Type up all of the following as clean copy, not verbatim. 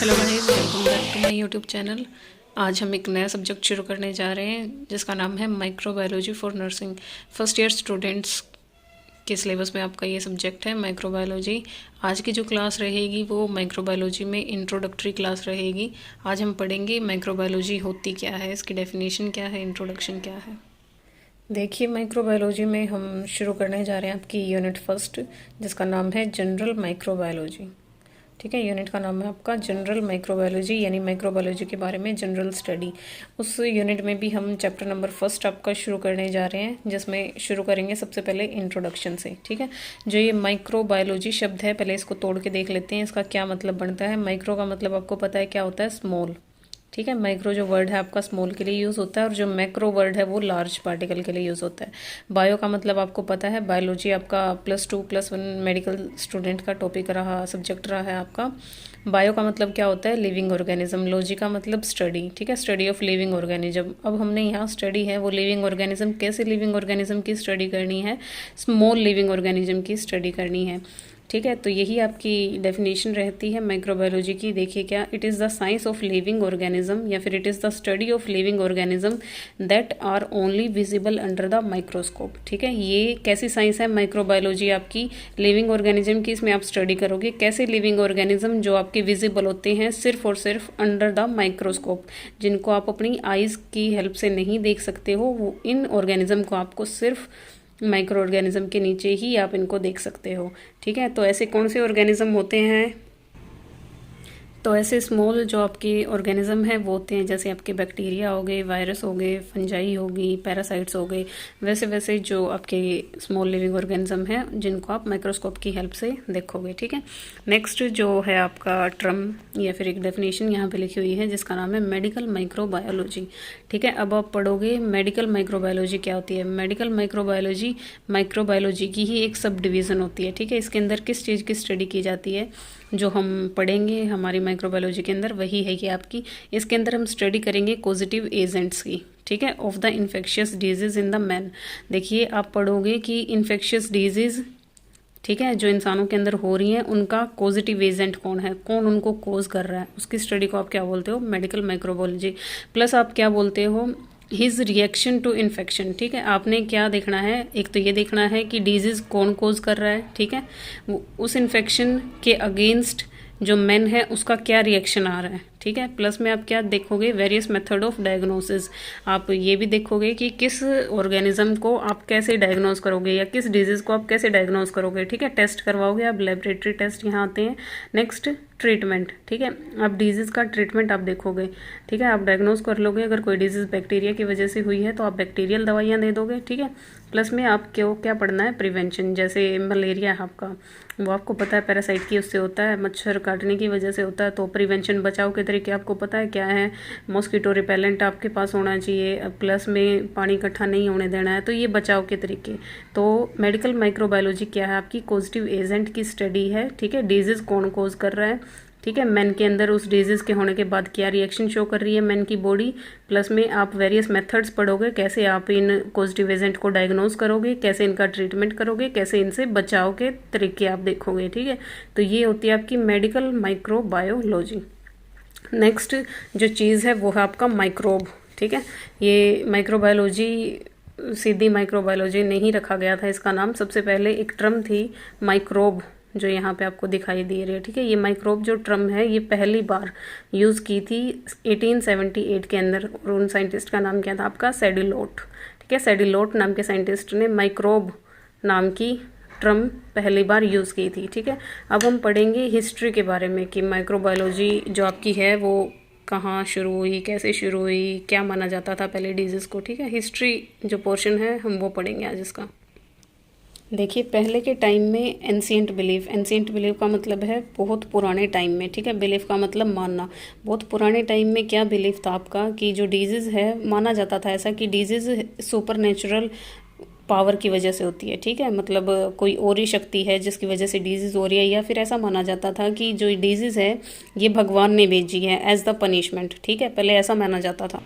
Hello guys, welcome back to my YouTube channel. आज हम एक नया सब्जेक्ट शुरू करने जा रहे हैं जिसका नाम है microbiology for nursing. First year students के सिलेबस में आपका ये सब्जेक्ट है माइक्रोबायोलॉजी। आज की जो क्लास रहेगी वो माइक्रोबायोलॉजी में इंट्रोडक्टरी क्लास रहेगी। आज हम पढ़ेंगे माइक्रोबायोलॉजी होती क्या है, इसकी डेफिनेशन क्या है, इंट्रोडक्शन क्या है। देखिए, माइक्रोबायोलॉजी में हम शुरू करने जा रहे हैं आपकी यूनिट फर्स्ट, जिसका नाम है जनरल माइक्रोबायोलॉजी। ठीक है, यूनिट का नाम है आपका जनरल माइक्रोबायोलॉजी, यानी माइक्रोबायोलॉजी के बारे में जनरल स्टडी। उस यूनिट में भी हम चैप्टर नंबर फर्स्ट आपका शुरू करने जा रहे हैं, जिसमें शुरू करेंगे सबसे पहले इंट्रोडक्शन से। ठीक है, जो ये माइक्रोबायोलॉजी शब्द है, पहले इसको तोड़ के देख लेते हैं इसका क्या मतलब बनता है। माइक्रो का मतलब आपको पता है क्या होता है, स्मॉल। ठीक है, माइक्रो जो वर्ड है आपका स्मॉल के लिए यूज़ होता है, और जो मैक्रो वर्ड है वो लार्ज पार्टिकल के लिए यूज़ होता है। बायो का मतलब आपको पता है, बायोलॉजी आपका +2+1 मेडिकल स्टूडेंट का टॉपिक रहा, सब्जेक्ट रहा है आपका। बायो का मतलब क्या होता है, लिविंग ऑर्गेनिज्म। लॉजी का मतलब स्टडी। ठीक है, स्टडी ऑफ लिविंग ऑर्गेनिज्म। अब हमने यहाँ स्टडी है वो लिविंग ऑर्गेनिज्म, कैसे लिविंग ऑर्गेनिज्म की स्टडी करनी है, स्मॉल लिविंग ऑर्गेनिज्म की स्टडी करनी है। ठीक है, तो यही आपकी डेफिनेशन रहती है माइक्रोबायोलॉजी की। देखिए क्या, it is the science of living organism, या फिर it is the study of living organism that are only visible under the microscope. ठीक है, ये कैसी साइंस है माइक्रोबायोलॉजी आपकी, लिविंग ऑर्गेनिज्म की। इसमें आप स्टडी करोगे कैसे लिविंग ऑर्गेनिज्म जो आपके विजिबल होते हैं सिर्फ और सिर्फ अंडर द माइक्रोस्कोप, जिनको आप अपनी आइज़ की हेल्प से नहीं देख सकते हो, वो इन ऑर्गेनिज्म को आपको सिर्फ माइक्रो ऑर्गेनिज्म के नीचे ही आप इनको देख सकते हो। ठीक है, तो ऐसे कौन से ऑर्गेनिज्म होते हैं, तो ऐसे स्मॉल जो आपके ऑर्गेनिज्म हैं वो होते हैं जैसे आपके बैक्टीरिया हो गए, वायरस हो गए, फंजाई होगी, पैरासाइट्स हो गए। वैसे वैसे जो आपके स्मॉल लिविंग ऑर्गेनिज्म हैं जिनको आप माइक्रोस्कोप की हेल्प से देखोगे। ठीक है, नेक्स्ट जो है आपका टर्म या फिर एक डेफिनेशन यहाँ पे लिखी हुई है जिसका नाम है मेडिकल माइक्रोबायोलॉजी। ठीक है, अब आप पढ़ोगे मेडिकल माइक्रोबायोलॉजी क्या होती है। मेडिकल माइक्रोबायोलॉजी माइक्रोबायोलॉजी की ही एक सब डिवीज़न होती है। ठीक है, इसके अंदर किस चीज़ की स्टडी की जाती है, जो हम पढ़ेंगे हमारी माइक्रोबायोलॉजी के अंदर वही है कि आपकी, इसके अंदर हम स्टडी करेंगे पॉजिटिव एजेंट्स की। ठीक है, of the infectious disease in the man. देखिए, आप पढ़ोगे कि इन्फेक्शियस डिजीज़, ठीक है, जो इंसानों के अंदर हो रही हैं, उनका पॉजिटिव एजेंट कौन है, कौन उनको कोज कर रहा है, उसकी स्टडी को आप क्या बोलते हो, मेडिकल माइक्रोबायोलॉजी। प्लस आप क्या बोलते हो, हिज रिएक्शन टू इन्फेक्शन। ठीक है, आपने क्या देखना है, एक तो ये देखना है कि डिजीज़ कौन कोज कर रहा है। ठीक है, उस इन्फेक्शन के अगेंस्ट जो मैन है उसका क्या रिएक्शन आ रहा है। ठीक है, प्लस में आप क्या देखोगे, वेरियस मेथड ऑफ डायग्नोसिस। आप ये भी देखोगे कि किस ऑर्गेनिज्म को आप कैसे डायग्नोज करोगे या किस डिजीज़ को आप कैसे डायग्नोज करोगे। ठीक है, टेस्ट करवाओगे आप, लेबोरेटरी टेस्ट यहाँ आते हैं। Next treatment. ठीक है, आप डिजीज़ का ट्रीटमेंट आप देखोगे। ठीक है, आप डायग्नोज कर लोगे, अगर कोई डिजीज़ बैक्टीरिया की वजह से हुई है तो आप बैक्टीरियल दवाइयाँ दे दोगे। ठीक है, प्लस में आप क्या पढ़ना है, प्रिवेंशन। जैसे मलेरिया है आपका, वो आपको पता है पैरासाइट की उससे होता है, मच्छर काटने की वजह से होता है, तो प्रिवेंशन बचाव के तरीके आपको पता है क्या है, मॉस्किटो रिपेलेंट आपके पास होना चाहिए, प्लस में पानी इकट्ठा नहीं होने देना है, तो ये बचाव के तरीके। तो मेडिकल माइक्रोबायोलॉजी क्या है आपकी, पॉजिटिव एजेंट की स्टडी है। ठीक है, डिजीज़ कौन कोज कर रहा है। ठीक है, मैन के अंदर उस डिजीज़ के होने के बाद क्या रिएक्शन शो कर रही है मैन की बॉडी। प्लस में आप वेरियस मेथड्स पढ़ोगे, कैसे आप इन पॉजिटिव एजेंट को डायग्नोज करोगे, कैसे इनका ट्रीटमेंट करोगे, कैसे इनसे बचाव के तरीके आप देखोगे। ठीक है, तो ये होती है आपकी मेडिकल माइक्रोबायोलॉजी। नेक्स्ट जो चीज़ है वो है आपका माइक्रोब। ठीक है, ये माइक्रोबायोलॉजी सीधी माइक्रोबायोलॉजी नहीं रखा गया था, इसका नाम सबसे पहले एक टर्म थी माइक्रोब, जो यहाँ पे आपको दिखाई दे रही है। ठीक है, ये माइक्रोब जो टर्म है ये पहली बार यूज़ की थी 1878 के अंदर, और उन साइंटिस्ट का नाम क्या था आपका, सेडिलोट। ठीक है, सेडिलोट नाम के साइंटिस्ट ने माइक्रोब नाम की टर्म पहली बार यूज़ की थी। ठीक है, अब हम पढ़ेंगे हिस्ट्री के बारे में कि माइक्रोबायोलॉजी जो आपकी है वो कहाँ शुरू हुई, कैसे शुरू हुई, क्या माना जाता था पहले डिजीज़ को। ठीक है, हिस्ट्री जो पोर्शन है हम वो पढ़ेंगे आज इसका। देखिए, पहले के टाइम में एंशिएंट बिलीफ का मतलब है बहुत पुराने टाइम में। ठीक है, बिलीफ का मतलब मानना। बहुत पुराने टाइम में क्या बिलीफ था आपका कि जो डिजीज़ है, माना जाता था ऐसा कि डिजीज़ सुपर नेचुरल पावर की वजह से होती है। ठीक है, मतलब कोई और ही शक्ति है जिसकी वजह से डिजीज़ हो रही है, या फिर ऐसा माना जाता था कि जो डिजीज़ है ये भगवान ने भेजी है एज द पनिशमेंट। ठीक है, पहले ऐसा माना जाता था।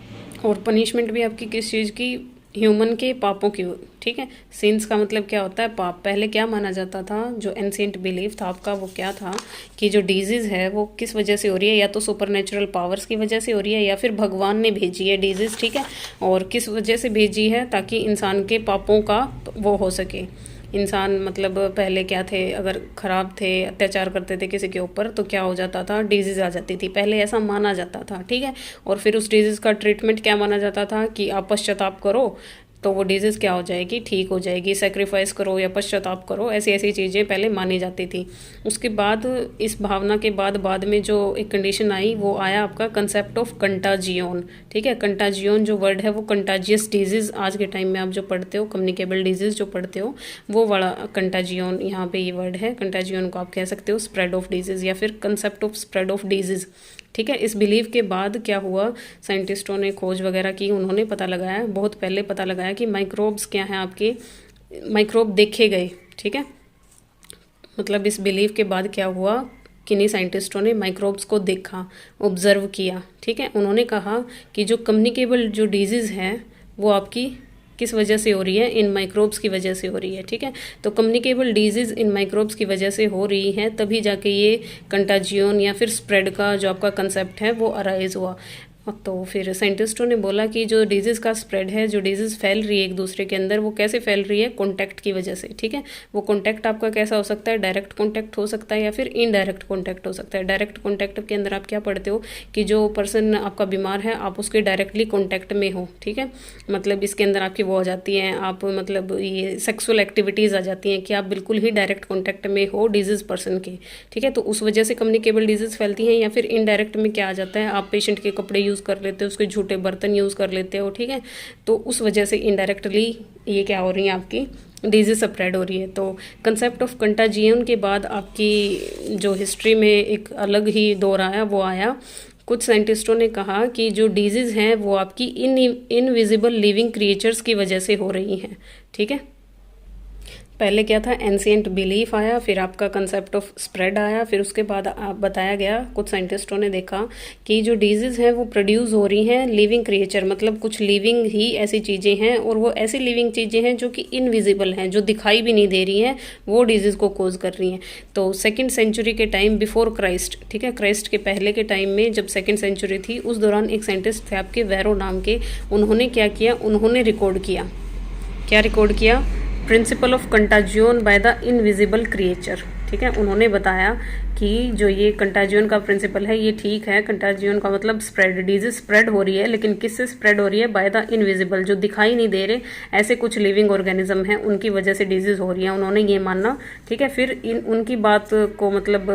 और पनिशमेंट भी आपकी किस चीज़ की, ह्यूमन के पापों की, ठीक है। सिंस का मतलब क्या होता है? पाप। पहले क्या माना जाता था, जो एंशिएंट बिलीफ था आपका वो क्या था कि जो डिजीज़ है वो किस वजह से हो रही है, या तो सुपरनेचुरल पावर्स की वजह से हो रही है या फिर भगवान ने भेजी है डिजीज़, ठीक है। और किस वजह से भेजी है? ताकि इंसान के पापों का वो हो सके। इंसान मतलब पहले क्या थे, अगर ख़राब थे, अत्याचार करते थे किसी के ऊपर, तो क्या हो जाता था, डिजीज़ आ जाती थी। पहले ऐसा माना जाता था, ठीक है। और फिर उस डिजीज़ का ट्रीटमेंट क्या माना जाता था कि आप पश्चाताप करो तो वो डिजीज़ क्या हो जाएगी, ठीक हो जाएगी। सेक्रीफाइस करो या पश्चाताप करो, ऐसी ऐसी चीज़ें पहले मानी जाती थी। उसके बाद इस भावना के बाद में जो एक कंडीशन आई, वो आया आपका कंसेप्ट ऑफ कंटाजियोन, ठीक है। कंटाजियोन जो वर्ड है वो कंटाजियस डिजीज़, आज के टाइम में आप जो पढ़ते हो कम्युनिकेबल डिजीज़ जो पढ़ते हो, वो वाला कंटाजियोन यहाँ पे ये वर्ड है। कंटाजियोन को आप कह सकते हो स्प्रेड ऑफ डिजीज़ या फिर concept of spread of disease, ठीक है। इस बिलीव के बाद क्या हुआ, साइंटिस्टों ने खोज वगैरह की, उन्होंने पता लगाया, बहुत पहले पता लगाया कि माइक्रोब्स क्या हैं आपके, माइक्रोब देखे गए, ठीक है। मतलब इस बिलीव के बाद क्या हुआ, किन्हीं साइंटिस्टों ने माइक्रोब्स को देखा, ऑब्जर्व किया, ठीक है। उन्होंने कहा कि जो कम्युनिकेबल जो डिजीज़ है वो आपकी किस वजह से हो रही है, इन माइक्रोब्स की वजह से हो रही है, ठीक है। तो कम्युनिकेबल डिजीज़ इन माइक्रोब्स की वजह से हो रही है, तभी जाके ये कंटाजियोन या फिर स्प्रेड का जो आपका कंसेप्ट है वो अराइज हुआ। तो फिर साइंटिस्टों ने बोला कि जो डिजीज़ का स्प्रेड है, जो डिजीज़ फैल रही है एक दूसरे के अंदर, वो कैसे फैल रही है, कॉन्टैक्ट की वजह से, ठीक है। वो कॉन्टैक्ट आपका कैसा हो सकता है, डायरेक्ट कॉन्टैक्ट हो सकता है या फिर इनडायरेक्ट कॉन्टैक्ट हो सकता है। डायरेक्ट कॉन्टैक्ट के अंदर आप क्या पढ़ते हो कि जो पर्सन आपका बीमार है आप उसके डायरेक्टली कॉन्टैक्ट में हो, ठीक है। मतलब इसके अंदर आपकी वो आ जाती है, आप मतलब ये सेक्सुअल एक्टिविटीज़ आ जाती हैं कि आप बिल्कुल ही डायरेक्ट कॉन्टैक्ट में हो डिजीज़ पर्सन के, ठीक है। तो उस वजह से कम्युनिकेबल डिजीज़ फैलती हैं। या फिर इनडायरेक्ट में क्या आ जाता है, आप पेशेंट के कपड़े यूज़ कर लेते हो, उसके झूठे बर्तन यूज़ कर लेते हो, ठीक है। तो उस वजह से इनडायरेक्टली ये क्या हो रही है, आपकी डिजीज़ स्प्रेड हो रही है। तो कंसेप्ट ऑफ कंटाजियन के बाद आपकी जो हिस्ट्री में एक अलग ही दौर आया, वो आया, कुछ साइंटिस्टों ने कहा कि जो डिजीज़ हैं वो आपकी इनविजिबल लिविंग क्रिएचर्स की वजह से हो रही हैं, ठीक है। पहले क्या था, एंशिएंट बिलीफ आया, फिर आपका कंसेप्ट ऑफ स्प्रेड आया, फिर उसके बाद आप बताया गया, कुछ साइंटिस्टों ने देखा कि जो डिजीज़ हैं वो प्रोड्यूस हो रही हैं लिविंग क्रिएचर, मतलब कुछ लिविंग ही ऐसी चीज़ें हैं, और वो ऐसी लिविंग चीज़ें हैं जो कि इनविजिबल हैं, जो दिखाई भी नहीं दे रही हैं, वो डिजीज़ को कोज कर रही हैं। तो 2nd सेंचुरी के टाइम बिफोर क्राइस्ट, ठीक है, क्राइस्ट के पहले के टाइम में जब 2nd सेंचुरी थी, उस दौरान एक साइंटिस्ट थे आपके वैरो नाम के, उन्होंने क्या किया, उन्होंने रिकॉर्ड किया, क्या रिकॉर्ड किया, principle of contagion by the invisible creature, ठीक है। उन्होंने बताया कि जो ये कंटाजियोन का प्रिंसिपल है ये ठीक है, कंटाजियोन का मतलब स्प्रेड, डिजीज स्प्रेड हो रही है, लेकिन किससे स्प्रेड हो रही है, बाय द इनविजिबल, जो दिखाई नहीं दे रहे ऐसे कुछ लिविंग ऑर्गेनिज्म हैं, उनकी वजह से डिजीज हो रही है, उन्होंने ये मानना, ठीक है। फिर उनकी बात को मतलब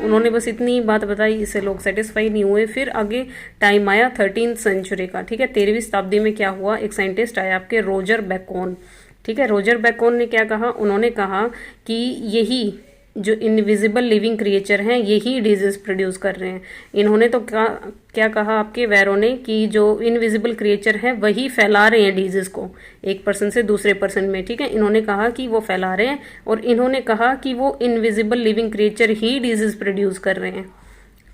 उन्होंने बस इतनी बात बताई, इससे लोग सेटिस्फाई नहीं हुए। फिर आगे टाइम आया 13th सेंचुरी का, ठीक है। 13वीं शताब्दी में क्या हुआ, एक साइंटिस्ट आया आपके रोजर बेकन, ठीक है। रोजर बेकन ने क्या कहा, उन्होंने कहा कि यही जो इनविजिबल लिविंग क्रिएचर हैं यही डिजीज प्रोड्यूस कर रहे हैं। इन्होंने तो क्या कहा आपके वैरो ने कि जो इनविजिबल क्रिएचर हैं वही फैला रहे हैं डिजीज को एक पर्सन से दूसरे पर्सन में, ठीक है। इन्होंने कहा कि वो फैला रहे हैं, और इन्होंने कहा कि वो इनविजिबल लिविंग क्रिएचर ही डिजीज प्रोड्यूस कर रहे हैं,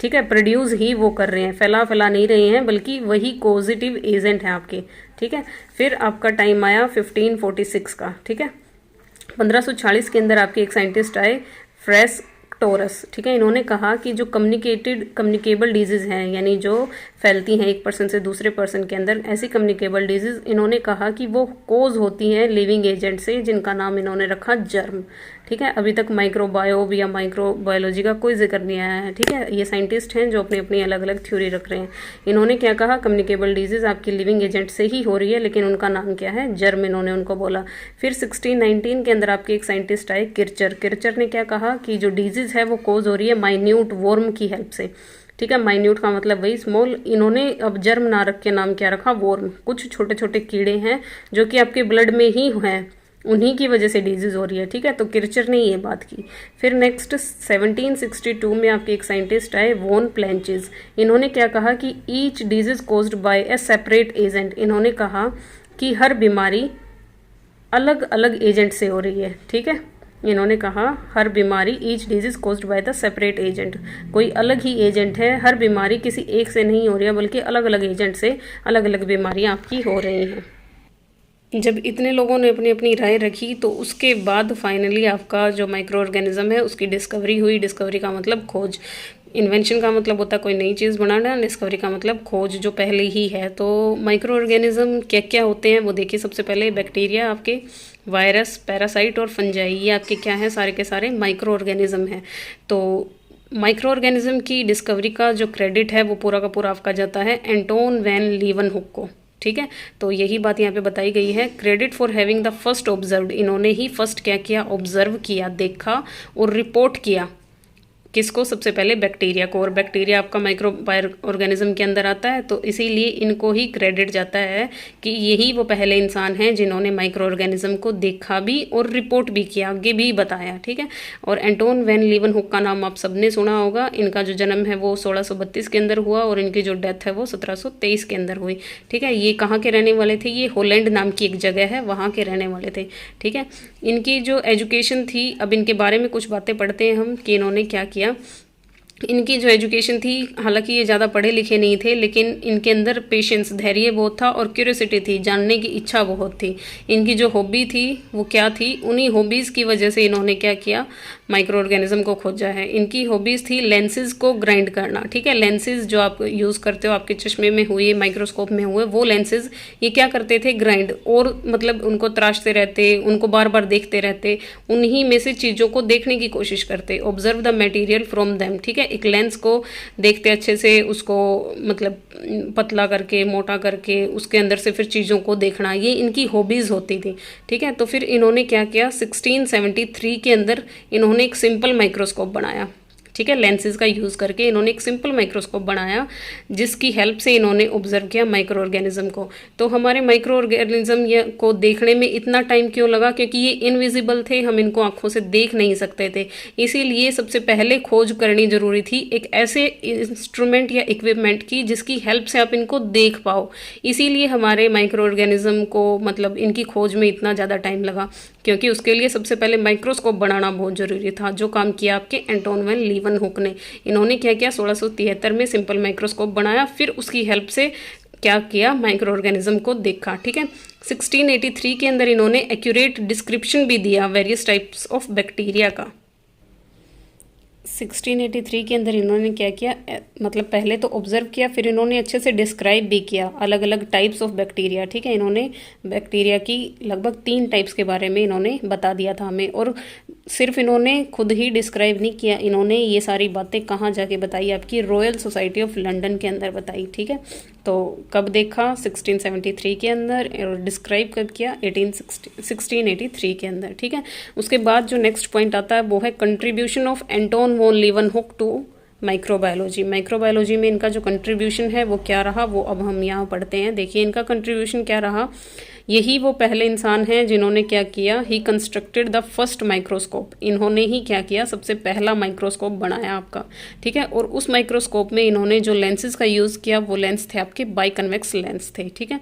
ठीक है। प्रोड्यूस ही वो कर रहे हैं, फैला नहीं रहे हैं, बल्कि वही पॉजिटिव एजेंट हैं आपके, ठीक है। फिर आपका टाइम आया 1546 का, ठीक है। 1546 के अंदर आपके एक साइंटिस्ट आए, फ्रेस टोरस, ठीक है। इन्होंने कहा कि जो कम्युनिकेबल डिजीज़ हैं, यानी जो फैलती हैं एक पर्सन से दूसरे पर्सन के अंदर, ऐसी कम्युनिकेबल डिजीज़, इन्होंने कहा कि वो कोज होती हैं लिविंग एजेंट से, जिनका नाम इन्होंने रखा जर्म, ठीक है। अभी तक माइक्रोबायोब या माइक्रोबायोलॉजी का कोई जिक्र नहीं आया है, ठीक है। ये साइंटिस्ट हैं जो अपनी अपनी अलग अलग थ्योरी रख रहे हैं। इन्होंने क्या कहा, कम्युनिकेबल डिजीज़ आपकी लिविंग एजेंट से ही हो रही है, लेकिन उनका नाम क्या है, जर्म, इन्होंने उनको बोला। फिर 1619 के अंदर आपके एक साइंटिस्ट आए, किर्चर ने क्या कहा कि जो डिजीज़ है वो कोज हो रही है माइन्यूट वर्म की हेल्प से, ठीक है। माइन्यूट का मतलब वही स्मॉल, इन्होंने अब जर्म ना रख के नाम क्या रखा, वर्म, कुछ छोटे छोटे कीड़े हैं जो कि आपके ब्लड में ही हैं, उन्हीं की वजह से डिजीज हो रही है, ठीक है। तो किर्चर ने ये बात की। फिर नेक्स्ट 1762 में आपके एक साइंटिस्ट आए, वॉन प्लेंचेस, इन्होंने क्या कहा कि each disease caused by A separate agent, इन्होंने कहा कि हर बीमारी अलग अलग एजेंट से हो रही है, ठीक है। इन्होंने कहा हर बीमारी, each disease caused by the separate agent, कोई अलग ही एजेंट है, हर बीमारी किसी एक से नहीं हो रही है, बल्कि अलग अलग एजेंट से अलग अलग बीमारियां आपकी हो रही हैं। जब इतने लोगों ने अपनी अपनी राय रखी तो उसके बाद फाइनली आपका जो माइक्रो ऑर्गेनिज्म है उसकी डिस्कवरी हुई। डिस्कवरी का मतलब खोज, इन्वेंशन का मतलब होता है कोई नई चीज़ बनाना, डिस्कवरी का मतलब खोज जो पहले ही है। तो माइक्रो ऑर्गेनिज्म क्या क्या होते हैं वो देखिए। सबसे पहले बैक्टीरिया, आपके वायरस, पैरासाइट और फंजाई, ये आपके क्या है, सारे के सारे माइक्रो ऑर्गेनिज्म हैं। तो माइक्रो ऑर्गेनिज्म की डिस्कवरी का जो क्रेडिट है वो पूरा का पूरा आपका जाता है एंटोन वैन लीवनहुक को। ठीक है, तो यही बात यहाँ पे बताई गई है। Credit for having the first observed, इन्होंने ही फर्स्ट क्या किया, ऑब्जर्व किया, देखा और रिपोर्ट किया। किसको, सबसे पहले बैक्टीरिया को। और बैक्टीरिया आपका माइक्रो ऑर्गेनिज्म के अंदर आता है, तो इसीलिए इनको ही क्रेडिट जाता है कि यही वो पहले इंसान हैं जिन्होंने माइक्रो ऑर्गेनिज्म को देखा भी और रिपोर्ट भी किया, आगे भी बताया। ठीक है, और एंटोन वैन लीवनहुक का नाम आप सबने सुना होगा। इनका जो जन्म है वो 1632 के अंदर हुआ और इनकी जो डेथ है वो 1723 के अंदर हुई। ठीक है, ये कहाँ के रहने वाले थे, ये हॉलैंड नाम की एक जगह है, वहाँ के रहने वाले थे। ठीक है, इनकी जो एजुकेशन थी, अब इनके बारे में कुछ बातें पढ़ते हैं हम कि इन्होंने क्या किया। इनकी जो एजुकेशन थी, हालांकि ये ज़्यादा पढ़े लिखे नहीं थे, लेकिन इनके अंदर पेशेंस, धैर्य बहुत था और क्यूरियोसिटी थी, जानने की इच्छा बहुत थी। इनकी जो हॉबी थी वो क्या थी, उन्हीं हॉबीज़ की वजह से इन्होंने क्या किया, माइक्रो ऑर्गेनिज्म को खोजा है। इनकी हॉबीज़ थी लेंसेज को ग्राइंड करना। ठीक है, लेंसेज जो आप यूज़ करते हो, आपके चश्मे में हुए, माइक्रोस्कोप में हुए, वो लेंसेज ये क्या करते थे, ग्राइंड, और मतलब उनको तराशते रहते, उनको बार बार देखते रहते, उन्हीं में से चीज़ों को देखने की कोशिश करते, observe the material from them. ठीक है, एक लेंस को देखते अच्छे से, उसको मतलब पतला करके, मोटा करके, उसके अंदर से फिर चीज़ों को देखना, ये इनकी हॉबीज़ होती थी। ठीक है, तो फिर इन्होंने क्या किया, 1673 के अंदर इन्होंने एक सिंपल माइक्रोस्कोप बनाया। ठीक है, लेंसेज का यूज़ करके इन्होंने एक सिंपल माइक्रोस्कोप बनाया, जिसकी हेल्प से इन्होंने ऑब्जर्व किया माइक्रो ऑर्गेनिज्म को। तो हमारे माइक्रो ऑर्गेनिज्म को देखने में इतना टाइम क्यों लगा, क्योंकि ये इनविजिबल थे, हम इनको आंखों से देख नहीं सकते थे। इसीलिए सबसे पहले खोज करनी जरूरी थी एक ऐसे इंस्ट्रूमेंट या इक्विपमेंट की जिसकी हेल्प से आप इनको देख पाओ। इसीलिए हमारे माइक्रो ऑर्गेनिज्म को मतलब इनकी खोज में इतना ज़्यादा टाइम लगा, क्योंकि उसके लिए सबसे पहले माइक्रोस्कोप बनाना बहुत ज़रूरी था, जो काम किया आपके एंटोन वैन लीवनहुक ने। इन्होंने क्या किया, 1673 में सिंपल माइक्रोस्कोप बनाया, फिर उसकी हेल्प से क्या किया, माइक्रो ऑर्गेनिज्म को देखा। ठीक है, 1683 के अंदर इन्होंने एक्यूरेट डिस्क्रिप्शन भी दिया वेरियस टाइप्स ऑफ बैक्टीरिया का। 1683 के अंदर इन्होंने क्या किया, मतलब पहले तो ऑब्जर्व किया, फिर इन्होंने अच्छे से डिस्क्राइब भी किया अलग अलग टाइप्स ऑफ बैक्टीरिया। ठीक है, इन्होंने बैक्टीरिया की लगभग 3 टाइप्स के बारे में इन्होंने बता दिया था हमें। और सिर्फ इन्होंने खुद ही डिस्क्राइब नहीं किया, इन्होंने ये सारी बातें कहाँ जाके बताई, आपकी रॉयल सोसाइटी ऑफ लंदन के अंदर बताई। ठीक है, तो कब देखा, 1673 के अंदर, और डिस्क्राइब कब किया, 1683 के अंदर। ठीक है, उसके बाद जो नेक्स्ट पॉइंट आता है वो है contribution of Antonie van Leeuwenhoek to microbiology. Microbiology में इनका जो कंट्रीब्यूशन है वो क्या रहा, वो अब हम यहाँ पढ़ते हैं। देखिए इनका कंट्रीब्यूशन क्या रहा। यही वो पहले इंसान हैं जिन्होंने क्या किया, ही कंस्ट्रक्टेड द फर्स्ट माइक्रोस्कोप। इन्होंने ही क्या किया, सबसे पहला माइक्रोस्कोप बनाया आपका। ठीक है, और उस माइक्रोस्कोप में इन्होंने जो लेंसेज का यूज़ किया वो लेंस थे आपके बाइकन्वेक्स लेंस थे। ठीक है,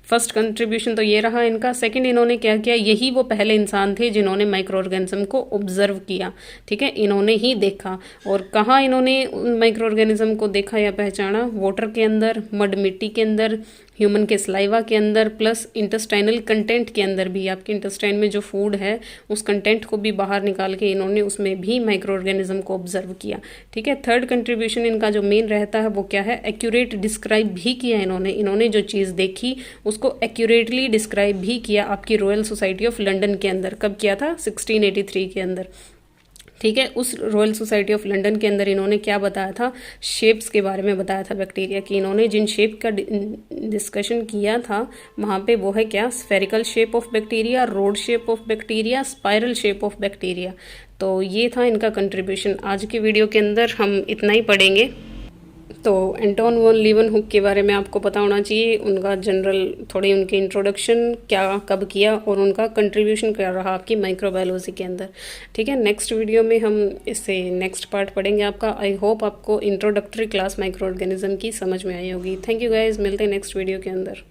फर्स्ट कंट्रीब्यूशन तो ये रहा इनका। सेकंड, इन्होंने क्या किया, यही वो पहले इंसान थे जिन्होंने माइक्रो ऑर्गेनिज्म को ऑब्जर्व किया। ठीक है, इन्होंने ही देखा। और कहाँ इन्होंने माइक्रो ऑर्गेनिज्म को देखा या पहचाना, वाटर के अंदर, मड मिट्टी के अंदर, ह्यूमन के स्लाइवा के अंदर, प्लस इंटेस्टाइनल कंटेंट के अंदर भी, आपके इंटेस्टाइन में जो फूड है उस कंटेंट को भी बाहर निकाल के इन्होंने उसमें भी माइक्रो ऑर्गेनिज्म को ऑब्जर्व किया। ठीक है, थर्ड कंट्रीब्यूशन इनका जो मेन रहता है वो क्या है, एक्यूरेट डिस्क्राइब भी किया इन्होंने जो चीज़ देखी उसको एक्यूरेटली डिस्क्राइब भी किया आपकी रॉयल सोसाइटी ऑफ लंदन के अंदर। कब किया था, 1683 के अंदर। ठीक है, उस रॉयल सोसाइटी ऑफ लंदन के अंदर इन्होंने क्या बताया था, शेप्स के बारे में बताया था बैक्टीरिया की। इन्होंने जिन शेप का डिस्कशन किया था वहाँ पे वो है क्या, spherical shape of bacteria, rod shape of bacteria, spiral shape of bacteria. तो ये था इनका कंट्रीब्यूशन। आज की वीडियो के अंदर हम इतना ही पढ़ेंगे। तो एंटोन वॉन लीवनहुक के बारे में आपको पता होना चाहिए, उनका जनरल थोड़ी उनकी इंट्रोडक्शन क्या कब किया और उनका कंट्रीब्यूशन क्या रहा आपकी माइक्रोबायोलॉजी के अंदर। ठीक है, नेक्स्ट वीडियो में हम इससे नेक्स्ट पार्ट पढ़ेंगे आपका। आई होप आपको इंट्रोडक्टरी क्लास माइक्रो ऑर्गेनिज्म की समझ में आई होगी। थैंक यू गाइज, मिलते हैं नेक्स्ट वीडियो के अंदर।